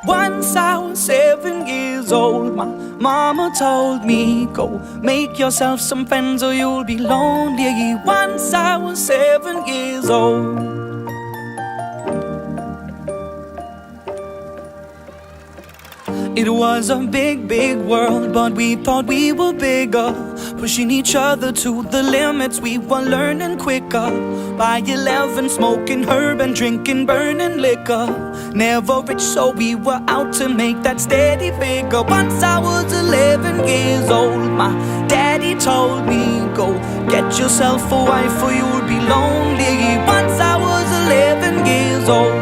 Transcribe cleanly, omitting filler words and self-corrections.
Once I was 7 years old, my mama told me, go make yourself some friends or you'll be lonely. Once I was 7 years old. It was a big, big world, but we thought we were bigger, pushing each other to the limits. We were learning quicker. By 11, smoking herb and drinking burning liquor. Never rich, so we were out to make that steady figure. Once I was 11 years old, my daddy told me, go get yourself a wife or you'll be lonely. Once I was 11 years old.